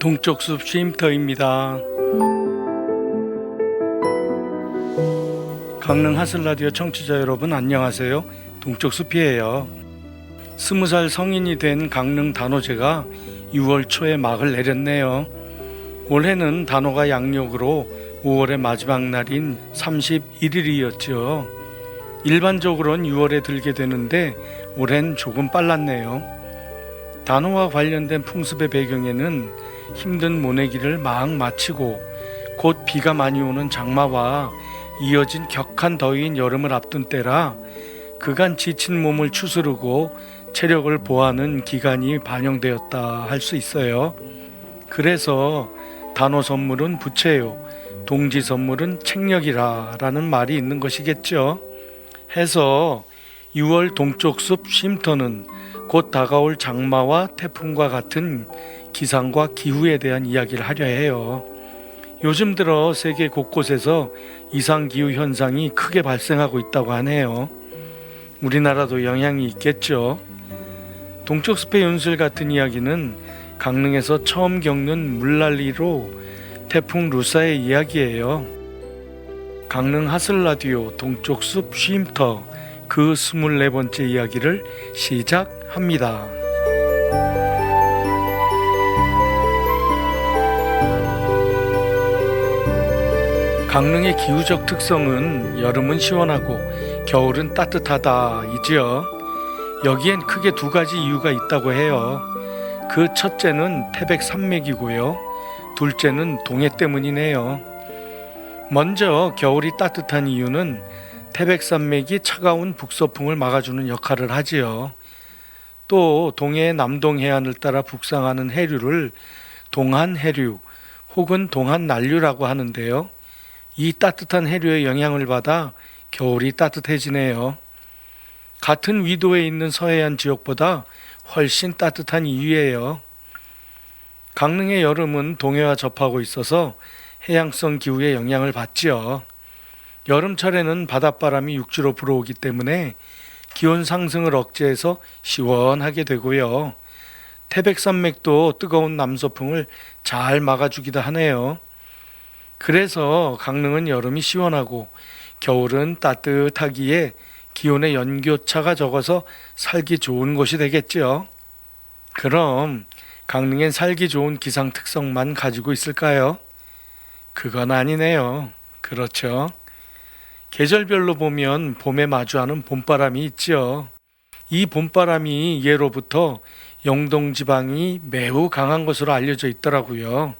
동쪽숲 쉼터입니다. 강릉 하슬라디오 청취자 여러분 안녕하세요. 동쪽숲이에요. 20살 성인이 된 강릉 단오제가 6월 초에 막을 내렸네요. 올해는 단오가 양력으로 5월의 마지막 날인 31일이었죠. 일반적으로는 6월에 들게 되는데 올해는 조금 빨랐네요. 단오와 관련된 풍습의 배경에는 힘든 모내기를 막 마치고 곧 비가 많이 오는 장마와 이어진 격한 더위인 여름을 앞둔 때라 그간 지친 몸을 추스르고 체력을 보하는 기간이 반영되었다 할 수 있어요. 그래서 단오 선물은 부채요, 동지 선물은 책력이라 라는 말이 있는 것이겠죠. 해서 6월 동쪽숲 쉼터는 곧 다가올 장마와 태풍과 같은 기상과 기후에 대한 이야기를 하려 해요. 요즘 들어 세계 곳곳에서 이상기후 현상이 크게 발생하고 있다고 하네요. 우리나라도 영향이 있겠죠. 동쪽숲의 윤술 같은 이야기는 강릉에서 처음 겪는 물난리로 태풍 루사의 이야기예요. 강릉 하슬라디오 동쪽숲 쉼터 그 24번째 이야기를 시작합니다. 강릉의 기후적 특성은 여름은 시원하고 겨울은 따뜻하다 이지요. 여기엔 크게 두 가지 이유가 있다고 해요. 그 첫째는 태백산맥이고요. 둘째는 동해 때문이네요. 먼저 겨울이 따뜻한 이유는 태백산맥이 차가운 북서풍을 막아주는 역할을 하지요. 또 동해의 남동 해안을 따라 북상하는 해류를 동한해류 혹은 동한난류라고 하는데요. 이 따뜻한 해류의 영향을 받아 겨울이 따뜻해지네요. 같은 위도에 있는 서해안 지역보다 훨씬 따뜻한 이유예요. 강릉의 여름은 동해와 접하고 있어서 해양성 기후의 영향을 받지요. 여름철에는 바닷바람이 육지로 불어오기 때문에 기온 상승을 억제해서 시원하게 되고요. 태백산맥도 뜨거운 남서풍을 잘 막아주기도 하네요. 그래서 강릉은 여름이 시원하고 겨울은 따뜻하기에 기온의 연교차가 적어서 살기 좋은 곳이 되겠죠. 그럼 강릉엔 살기 좋은 기상 특성만 가지고 있을까요? 그건 아니네요. 그렇죠. 계절별로 보면 봄에 마주하는 봄바람이 있죠. 이 봄바람이 예로부터 영동 지방이 매우 강한 것으로 알려져 있더라고요.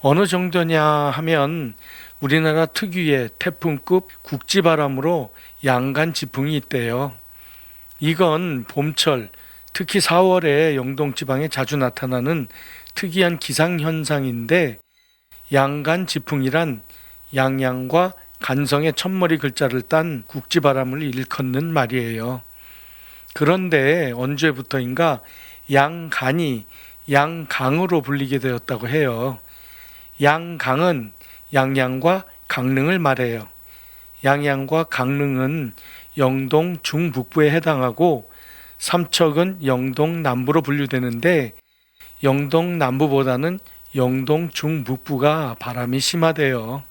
어느 정도냐 하면 우리나라 특유의 태풍급 국지바람으로 양간 지풍이 있대요. 이건 봄철, 특히 4월에 영동 지방에 자주 나타나는 특이한 기상현상인데 양간 지풍이란 양양과 간성의 첫머리 글자를 딴 국지바람을 일컫는 말이에요. 그런데 언제부터인가 양간이 양강으로 불리게 되었다고 해요. 양강은 양양과 강릉을 말해요. 양양과 강릉은 영동 중북부에 해당하고 삼척은 영동 남부로 분류되는데 영동 남부보다는 영동 중북부가 바람이 심하대요.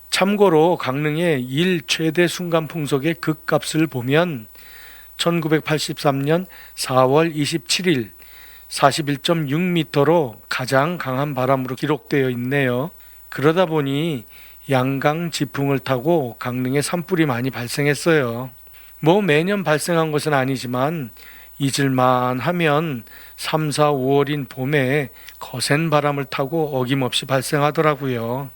참고로 강릉의 일 최대 순간 풍속의 극값을 보면 1983년 4월 27일 41.6m로 가장 강한 바람으로 기록되어 있네요. 그러다 보니 양강 지풍을 타고 강릉에 산불이 많이 발생했어요. 매년 발생한 것은 아니지만 잊을만 하면 3, 4, 5월인 봄에 거센 바람을 타고 어김없이 발생하더라고요.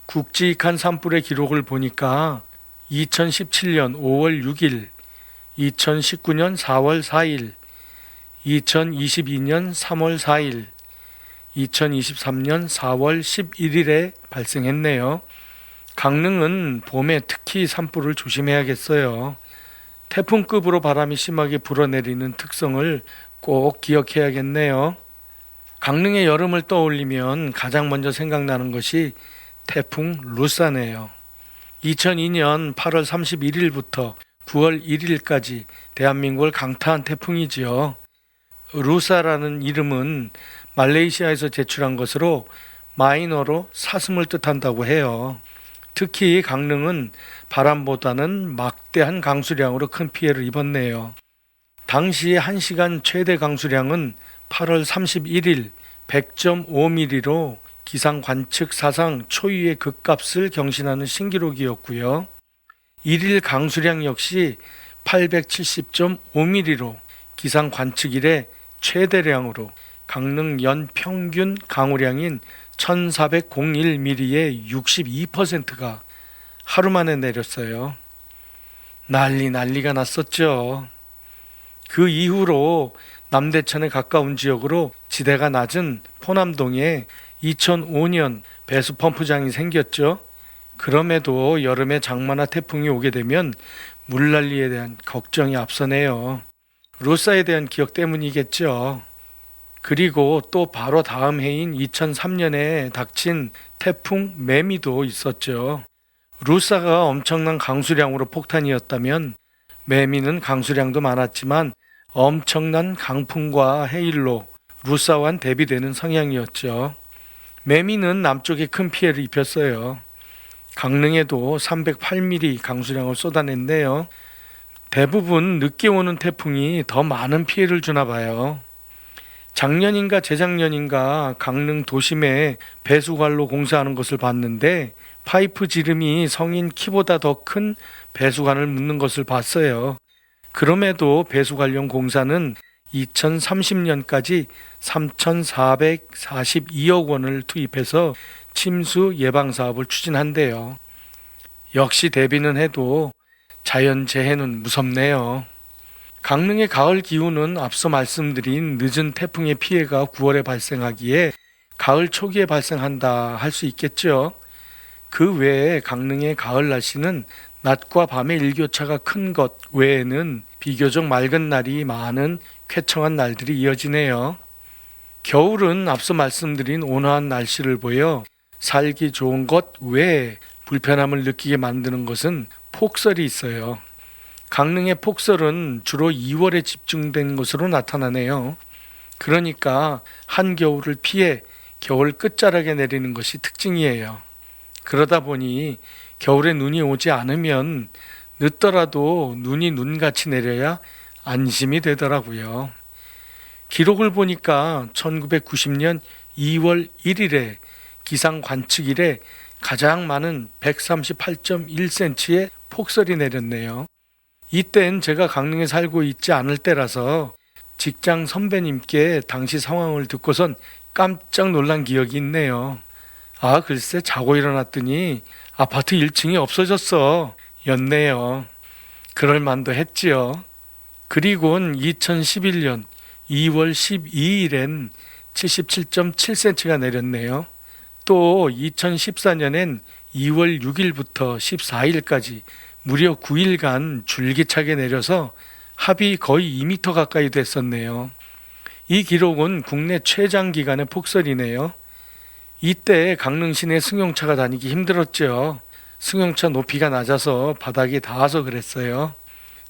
굵직한 산불의 기록을 보니까 2017년 5월 6일, 2019년 4월 4일, 2022년 3월 4일, 2023년 4월 11일에 발생했네요. 강릉은 봄에 특히 산불을 조심해야겠어요. 태풍급으로 바람이 심하게 불어내리는 특성을 꼭 기억해야겠네요. 강릉의 여름을 떠올리면 가장 먼저 생각나는 것이 태풍 루사네요. 2002년 8월 31일부터 9월 1일까지 대한민국을 강타한 태풍이지요. 루사라는 이름은 말레이시아에서 제출한 것으로 마이너로 사슴을 뜻한다고 해요. 특히 강릉은 바람보다는 막대한 강수량으로 큰 피해를 입었네요. 당시 1시간 최대 강수량은 8월 31일 100.5mm로 기상 관측 사상 초유의 극값을 경신하는 신기록이었고요. 1일 강수량 역시 870.5mm로 기상 관측 이래 최대량으로 강릉 연평균 강우량인 1401mm의 62%가 하루 만에 내렸어요. 난리가 났었죠. 그 이후로 남대천에 가까운 지역으로 지대가 낮은 포남동에 2005년 배수 펌프장이 생겼죠. 그럼에도 여름에 장마나 태풍이 오게 되면 물난리에 대한 걱정이 앞서네요. 루사에 대한 기억 때문이겠죠. 그리고 또 바로 다음 해인 2003년에 닥친 태풍 매미도 있었죠. 루사가 엄청난 강수량으로 폭탄이었다면 매미는 강수량도 많았지만 엄청난 강풍과 해일로 루사와는 대비되는 성향이었죠. 매미는 남쪽에 큰 피해를 입혔어요. 강릉에도 308mm 강수량을 쏟아냈네요. 대부분 늦게 오는 태풍이 더 많은 피해를 주나 봐요. 작년인가 재작년인가 강릉 도심에 배수관로 공사하는 것을 봤는데 파이프 지름이 성인 키보다 더 큰 배수관을 묻는 것을 봤어요. 그럼에도 배수 관련 공사는 2030년까지 3,442억 원을 투입해서 침수 예방 사업을 추진한대요. 역시 대비는 해도 자연재해는 무섭네요. 강릉의 가을 기후는 앞서 말씀드린 늦은 태풍의 피해가 9월에 발생하기에 가을 초기에 발생한다 할 수 있겠죠. 그 외에 강릉의 가을 날씨는 낮과 밤의 일교차가 큰 것 외에는 비교적 맑은 날이 많은 쾌청한 날들이 이어지네요. 겨울은 앞서 말씀드린 온화한 날씨를 보여 살기 좋은 것 외에 불편함을 느끼게 만드는 것은 폭설이 있어요. 강릉의 폭설은 주로 2월에 집중된 것으로 나타나네요. 그러니까 한겨울을 피해 겨울 끝자락에 내리는 것이 특징이에요. 그러다 보니 겨울에 눈이 오지 않으면 늦더라도 눈이 눈같이 내려야 안심이 되더라고요. 기록을 보니까 1990년 2월 1일에 기상 관측일에 가장 많은 138.1cm의 폭설이 내렸네요. 이땐 제가 강릉에 살고 있지 않을 때라서 직장 선배님께 당시 상황을 듣고선 깜짝 놀란 기억이 있네요. 아, 글쎄 자고 일어났더니 아파트 1층이 없어졌어 였네요. 그럴 만도 했지요. 그리고는 2011년 2월 12일엔 77.7cm가 내렸네요. 또 2014년엔 2월 6일부터 14일까지 무려 9일간 줄기차게 내려서 합이 거의 2m 가까이 됐었네요. 이 기록은 국내 최장기간의 폭설이네요. 이때 강릉 시내 승용차가 다니기 힘들었죠. 승용차 높이가 낮아서 바닥이 닿아서 그랬어요.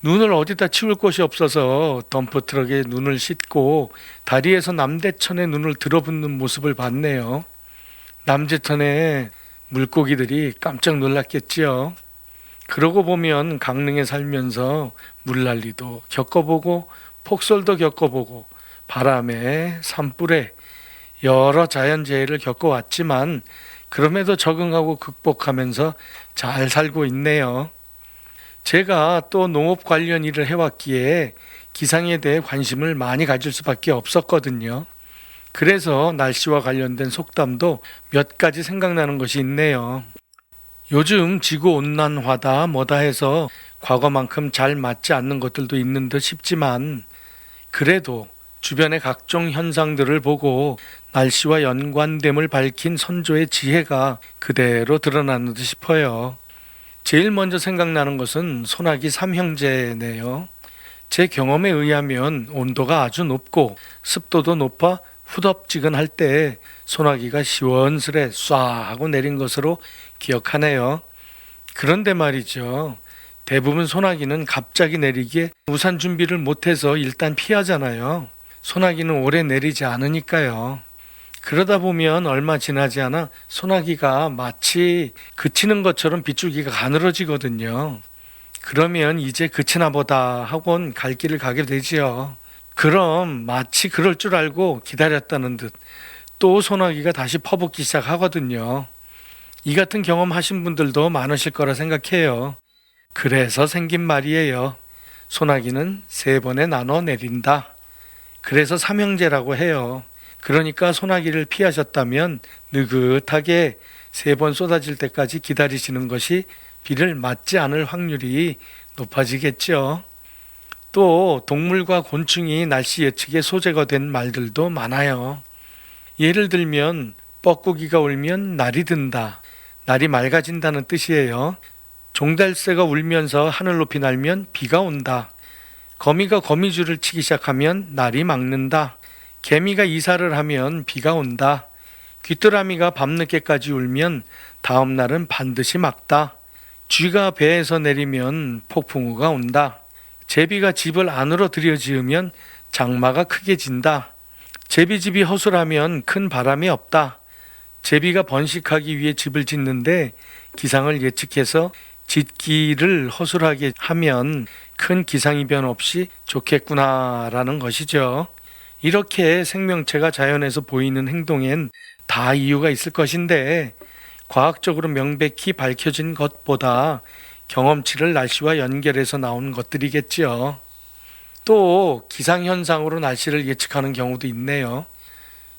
눈을 어디다 치울 곳이 없어서 덤프트럭에 눈을 싣고 다리에서 남대천에 눈을 들어붙는 모습을 봤네요. 남대천에 물고기들이 깜짝 놀랐겠지요. 그러고 보면 강릉에 살면서 물난리도 겪어보고 폭설도 겪어보고 바람에 산불에 여러 자연재해를 겪어왔지만 그럼에도 적응하고 극복하면서 잘 살고 있네요. 제가 또 농업 관련 일을 해왔기에 기상에 대해 관심을 많이 가질 수밖에 없었거든요. 그래서 날씨와 관련된 속담도 몇 가지 생각나는 것이 있네요. 요즘 지구온난화다 뭐다 해서 과거만큼 잘 맞지 않는 것들도 있는 듯 싶지만 그래도 주변의 각종 현상들을 보고 날씨와 연관됨을 밝힌 선조의 지혜가 그대로 드러나는 듯 싶어요. 제일 먼저 생각나는 것은 소나기 삼형제네요. 제 경험에 의하면 온도가 아주 높고 습도도 높아 후덥지근할 때 소나기가 시원스레 쏴 하고 내린 것으로 기억하네요. 그런데 말이죠. 대부분 소나기는 갑자기 내리기에 우산 준비를 못해서 일단 피하잖아요. 소나기는 오래 내리지 않으니까요. 그러다 보면 얼마 지나지 않아 소나기가 마치 그치는 것처럼 빗줄기가 가늘어지거든요. 그러면 이제 그치나 보다 하곤 갈 길을 가게 되지요. 그럼 마치 그럴 줄 알고 기다렸다는 듯 또 소나기가 다시 퍼붓기 시작하거든요. 이 같은 경험 하신 분들도 많으실 거라 생각해요. 그래서 생긴 말이에요. 소나기는 3번에 나눠 내린다. 그래서 삼형제라고 해요. 그러니까 소나기를 피하셨다면 느긋하게 3번 쏟아질 때까지 기다리시는 것이 비를 맞지 않을 확률이 높아지겠죠. 또 동물과 곤충이 날씨 예측의 소재가 된 말들도 많아요. 예를 들면 뻐꾸기가 울면 날이 든다. 날이 맑아진다는 뜻이에요. 종달새가 울면서 하늘 높이 날면 비가 온다. 거미가 거미줄을 치기 시작하면 날이 맑는다. 개미가 이사를 하면 비가 온다. 귀뚜라미가 밤늦게까지 울면 다음 날은 반드시 맑다. 쥐가 배에서 내리면 폭풍우가 온다. 제비가 집을 안으로 들여지으면 장마가 크게 진다. 제비집이 허술하면 큰 바람이 없다. 제비가 번식하기 위해 집을 짓는데 기상을 예측해서 짓기를 허술하게 하면 큰 기상이변 없이 좋겠구나라는 것이죠. 이렇게 생명체가 자연에서 보이는 행동엔 다 이유가 있을 것인데 과학적으로 명백히 밝혀진 것보다 경험치를 날씨와 연결해서 나온 것들이겠지요. 또 기상현상으로 날씨를 예측하는 경우도 있네요.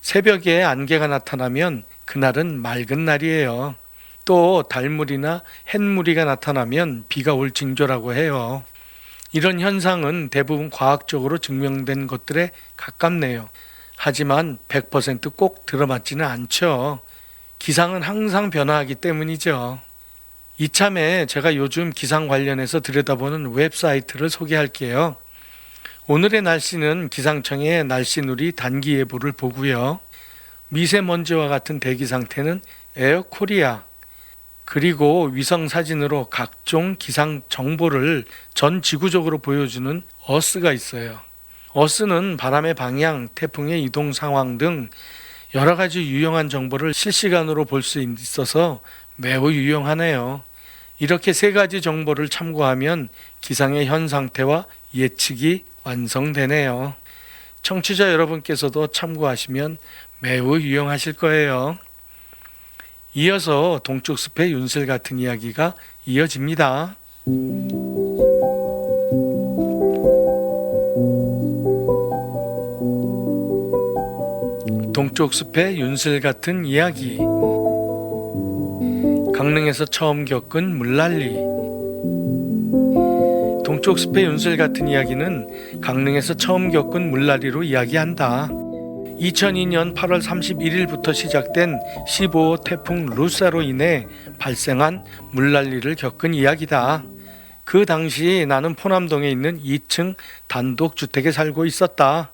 새벽에 안개가 나타나면 그날은 맑은 날이에요. 또 달무리나 햇무리가 나타나면 비가 올 징조라고 해요. 이런 현상은 대부분 과학적으로 증명된 것들에 가깝네요. 하지만 100%꼭 들어맞지는 않죠. 기상은 항상 변화하기 때문이죠. 이참에 제가 요즘 기상 관련해서 들여다보는 웹사이트를 소개할게요. 오늘의 날씨는 기상청의 날씨누리 단기 예보를 보고요. 미세먼지와 같은 대기 상태는 에어코리아, 그리고 위성 사진으로 각종 기상 정보를 전 지구적으로 보여주는 어스가 있어요. 어스는 바람의 방향, 태풍의 이동 상황 등 여러 가지 유용한 정보를 실시간으로 볼 수 있어서 매우 유용하네요. 이렇게 3가지 정보를 참고하면 기상의 현 상태와 예측이 완성되네요. 청취자 여러분께서도 참고하시면 매우 유용하실 거예요. 이어서 동쪽 숲의 윤슬 같은 이야기가 이어집니다. 동쪽 숲의 윤슬 같은 이야기. 강릉에서 처음 겪은 물난리. 동쪽 숲의 윤슬 같은 이야기는 강릉에서 처음 겪은 물난리로 이야기한다. 2002년 8월 31일부터 시작된 15호 태풍 루사로 인해 발생한 물난리를 겪은 이야기다. 그 당시 나는 포남동에 있는 2층 단독주택에 살고 있었다.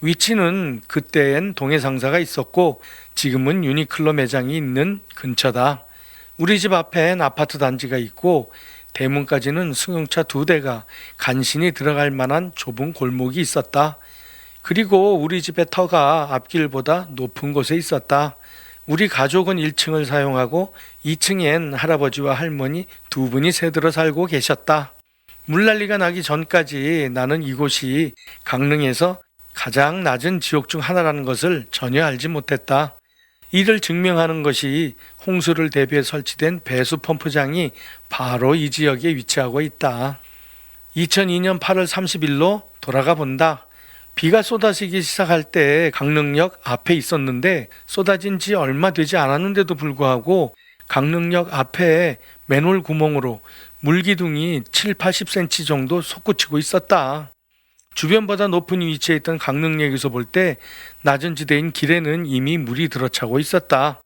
위치는 그때엔 동해상사가 있었고 지금은 유니클로 매장이 있는 근처다. 우리 집 앞엔 아파트 단지가 있고 대문까지는 승용차 2대가 간신히 들어갈 만한 좁은 골목이 있었다. 그리고 우리 집의 터가 앞길보다 높은 곳에 있었다. 우리 가족은 1층을 사용하고 2층엔 할아버지와 할머니 2분이 새들어 살고 계셨다. 물난리가 나기 전까지 나는 이곳이 강릉에서 가장 낮은 지역 중 하나라는 것을 전혀 알지 못했다. 이를 증명하는 것이 홍수를 대비해 설치된 배수 펌프장이 바로 이 지역에 위치하고 있다. 2002년 8월 30일로 돌아가 본다. 비가 쏟아지기 시작할 때 강릉역 앞에 있었는데 쏟아진 지 얼마 되지 않았는데도 불구하고 강릉역 앞에 맨홀 구멍으로 물기둥이 7-80cm 정도 솟구치고 있었다. 주변보다 높은 위치에 있던 강릉역에서 볼 때 낮은 지대인 길에는 이미 물이 들어차고 있었다.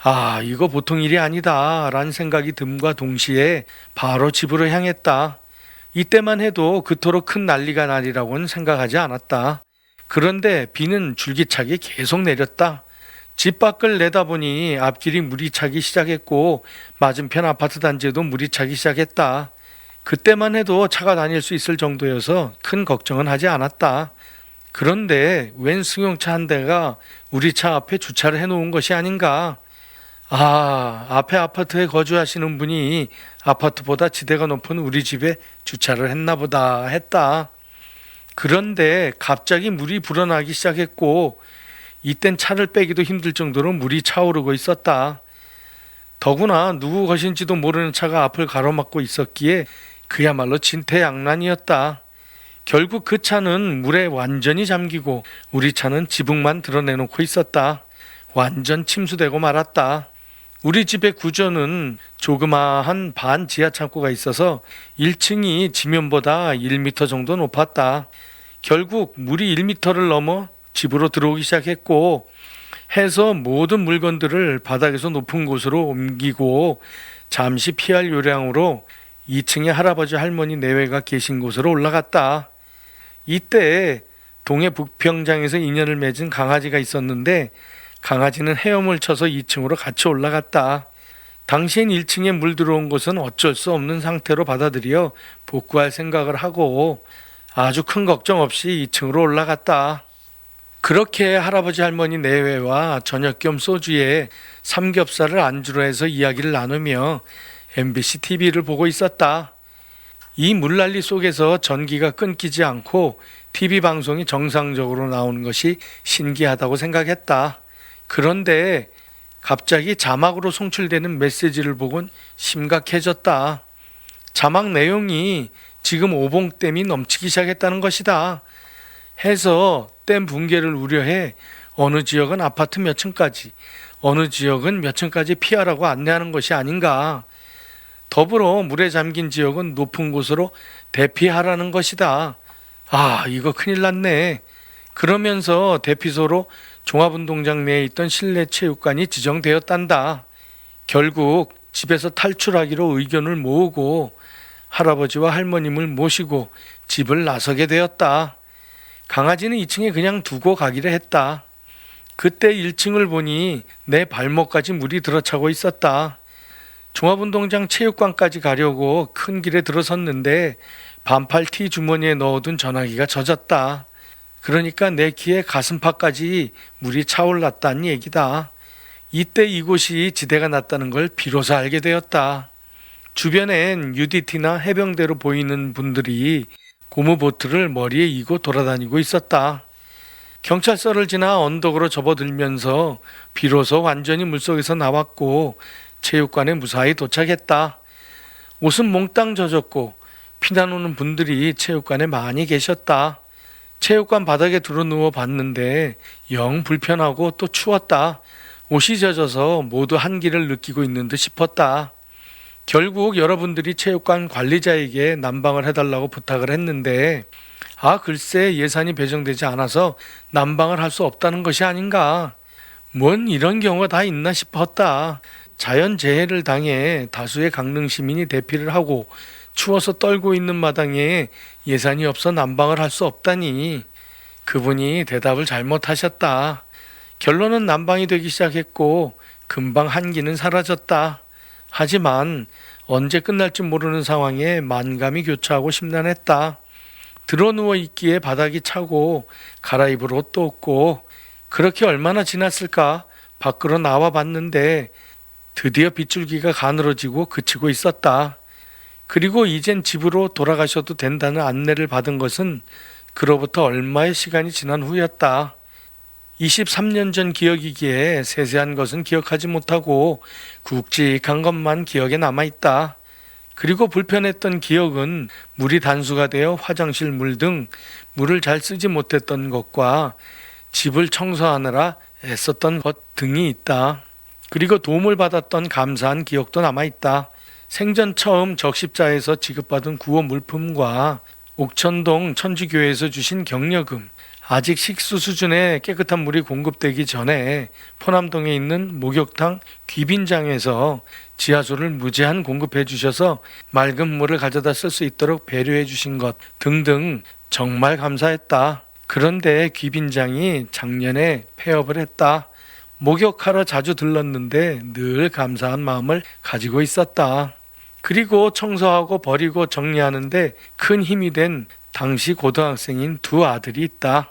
아, 이거 보통 일이 아니다 라는 생각이 듦과 동시에 바로 집으로 향했다. 이때만 해도 그토록 큰 난리가 나리라고는 생각하지 않았다. 그런데 비는 줄기차게 계속 내렸다. 집 밖을 내다보니 앞길이 물이 차기 시작했고 맞은편 아파트 단지에도 물이 차기 시작했다. 그때만 해도 차가 다닐 수 있을 정도여서 큰 걱정은 하지 않았다. 그런데 웬 승용차 한 대가 우리 차 앞에 주차를 해놓은 것이 아닌가. 아, 앞에 아파트에 거주하시는 분이 아파트보다 지대가 높은 우리 집에 주차를 했나 보다 했다. 그런데 갑자기 물이 불어나기 시작했고 이땐 차를 빼기도 힘들 정도로 물이 차오르고 있었다. 더구나 누구 것인지도 모르는 차가 앞을 가로막고 있었기에 그야말로 진퇴양난이었다. 결국 그 차는 물에 완전히 잠기고 우리 차는 지붕만 드러내놓고 있었다. 완전 침수되고 말았다. 우리 집의 구조는 조그마한 반 지하 창고가 있어서 1층이 지면보다 1m 정도 높았다. 결국 물이 1m를 넘어 집으로 들어오기 시작했고 해서 모든 물건들을 바닥에서 높은 곳으로 옮기고 잠시 피할 요량으로 2층에 할아버지 할머니 내외가 계신 곳으로 올라갔다. 이때 동해 북평장에서 인연을 맺은 강아지가 있었는데 강아지는 헤엄을 쳐서 2층으로 같이 올라갔다. 당시엔 1층에 물 들어온 것은 어쩔 수 없는 상태로 받아들여 복구할 생각을 하고 아주 큰 걱정 없이 2층으로 올라갔다. 그렇게 할아버지 할머니 내외와 저녁 겸 소주에 삼겹살을 안주로 해서 이야기를 나누며 MBC TV를 보고 있었다. 이 물난리 속에서 전기가 끊기지 않고 TV 방송이 정상적으로 나오는 것이 신기하다고 생각했다. 그런데 갑자기 자막으로 송출되는 메시지를 보곤 심각해졌다. 자막 내용이 지금 오봉댐이 넘치기 시작했다는 것이다. 해서 댐 붕괴를 우려해 어느 지역은 아파트 몇 층까지, 어느 지역은 몇 층까지 피하라고 안내하는 것이 아닌가. 더불어 물에 잠긴 지역은 높은 곳으로 대피하라는 것이다. 아, 이거 큰일 났네. 그러면서 대피소로 종합운동장 내에 있던 실내 체육관이 지정되었단다. 결국 집에서 탈출하기로 의견을 모으고 할아버지와 할머님을 모시고 집을 나서게 되었다. 강아지는 2층에 그냥 두고 가기로 했다. 그때 1층을 보니 내 발목까지 물이 들어차고 있었다. 종합운동장 체육관까지 가려고 큰 길에 들어섰는데 반팔 티 주머니에 넣어둔 전화기가 젖었다. 그러니까 내 키에 가슴팍까지 물이 차올랐다는 얘기다. 이때 이곳이 지대가 났다는 걸 비로소 알게 되었다. 주변엔 UDT나 해병대로 보이는 분들이 고무보트를 머리에 이고 돌아다니고 있었다. 경찰서를 지나 언덕으로 접어들면서 비로소 완전히 물속에서 나왔고 체육관에 무사히 도착했다. 옷은 몽땅 젖었고 피난 오는 분들이 체육관에 많이 계셨다. 체육관 바닥에 두루누워 봤는데 영 불편하고 또 추웠다. 옷이 젖어서 모두 한기를 느끼고 있는 듯 싶었다. 결국 여러분들이 체육관 관리자에게 난방을 해달라고 부탁을 했는데 글쎄 예산이 배정되지 않아서 난방을 할 수 없다는 것이 아닌가. 뭔 이런 경우가 다 있나 싶었다. 자연재해를 당해 다수의 강릉 시민이 대피를 하고 추워서 떨고 있는 마당에 예산이 없어 난방을 할 수 없다니. 그분이 대답을 잘못하셨다. 결론은 난방이 되기 시작했고 금방 한기는 사라졌다. 하지만 언제 끝날지 모르는 상황에 만감이 교차하고 심란했다. 드러누워 있기에 바닥이 차고 갈아입을 옷도 없고 그렇게 얼마나 지났을까 밖으로 나와 봤는데 드디어 빗줄기가 가늘어지고 그치고 있었다. 그리고 이젠 집으로 돌아가셔도 된다는 안내를 받은 것은 그로부터 얼마의 시간이 지난 후였다. 23년 전 기억이기에 세세한 것은 기억하지 못하고 굵직한 것만 기억에 남아있다. 그리고 불편했던 기억은 물이 단수가 되어 화장실 물 등 물을 잘 쓰지 못했던 것과 집을 청소하느라 애썼던 것 등이 있다. 그리고 도움을 받았던 감사한 기억도 남아있다. 생전 처음 적십자에서 지급받은 구호 물품과 옥천동 천주교회에서 주신 격려금, 아직 식수 수준의 깨끗한 물이 공급되기 전에 포남동에 있는 목욕탕 귀빈장에서 지하수를 무제한 공급해 주셔서 맑은 물을 가져다 쓸 수 있도록 배려해 주신 것 등등 정말 감사했다. 그런데 귀빈장이 작년에 폐업을 했다. 목욕하러 자주 들렀는데 늘 감사한 마음을 가지고 있었다. 그리고 청소하고 버리고 정리하는데 큰 힘이 된 당시 고등학생인 두 아들이 있다.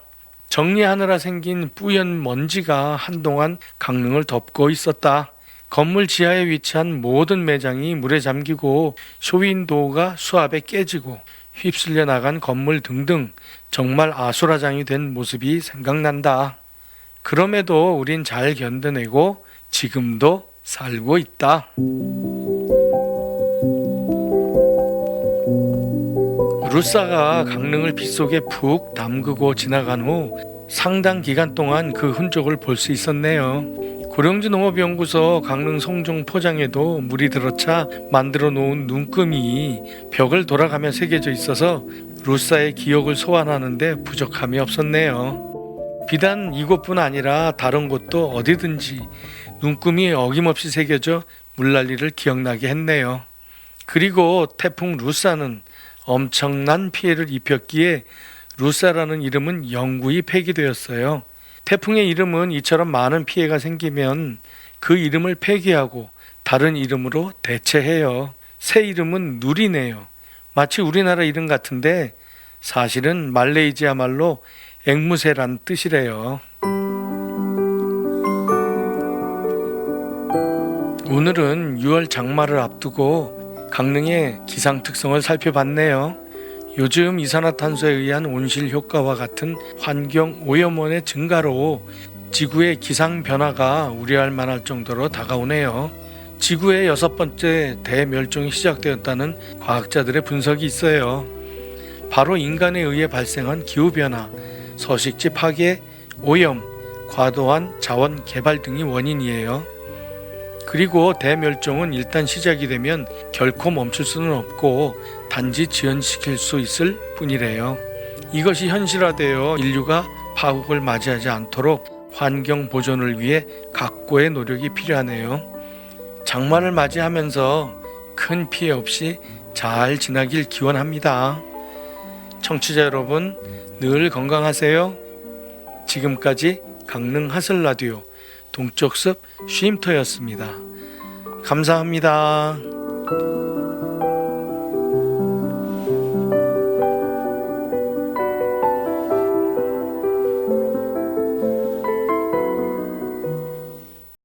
정리하느라 생긴 뿌연 먼지가 한동안 강릉을 덮고 있었다. 건물 지하에 위치한 모든 매장이 물에 잠기고 쇼윈도어가 수압에 깨지고 휩쓸려 나간 건물 등등 정말 아수라장이 된 모습이 생각난다. 그럼에도 우린 잘 견뎌내고 지금도 살고 있다. 루사가 강릉을 빗속에 푹 담그고 지나간 후 상당 기간 동안 그 흔적을 볼 수 있었네요. 고령지 농업연구소 강릉 송정 포장에도 물이 들어차 만들어 놓은 눈금이 벽을 돌아가며 새겨져 있어서 루사의 기억을 소환하는 데 부족함이 없었네요. 비단 이곳뿐 아니라 다른 곳도 어디든지 눈금이 어김없이 새겨져 물난리를 기억나게 했네요. 그리고 태풍 루사는 엄청난 피해를 입혔기에 루사라는 이름은 영구히 폐기되었어요. 태풍의 이름은 이처럼 많은 피해가 생기면 그 이름을 폐기하고 다른 이름으로 대체해요. 새 이름은 누리네요. 마치 우리나라 이름 같은데 사실은 말레이시아 말로 앵무새란 뜻이래요. 오늘은 6월 장마를 앞두고 강릉의 기상 특성을 살펴봤네요. 요즘 이산화탄소에 의한 온실 효과와 같은 환경 오염원의 증가로 지구의 기상 변화가 우려할 만할 정도로 다가오네요. 지구의 6번째 대멸종이 시작되었다는 과학자들의 분석이 있어요. 바로 인간에 의해 발생한 기후변화, 서식지 파괴, 오염, 과도한 자원 개발 등이 원인이에요. 그리고 대멸종은 일단 시작이 되면 결코 멈출 수는 없고 단지 지연시킬 수 있을 뿐이래요. 이것이 현실화되어 인류가 파국을 맞이하지 않도록 환경 보존을 위해 각고의 노력이 필요하네요. 장마를 맞이하면서 큰 피해 없이 잘 지나길 기원합니다. 청취자 여러분, 늘 건강하세요. 지금까지 강릉 하슬라디오 동쪽숲 쉼터였습니다. 감사합니다.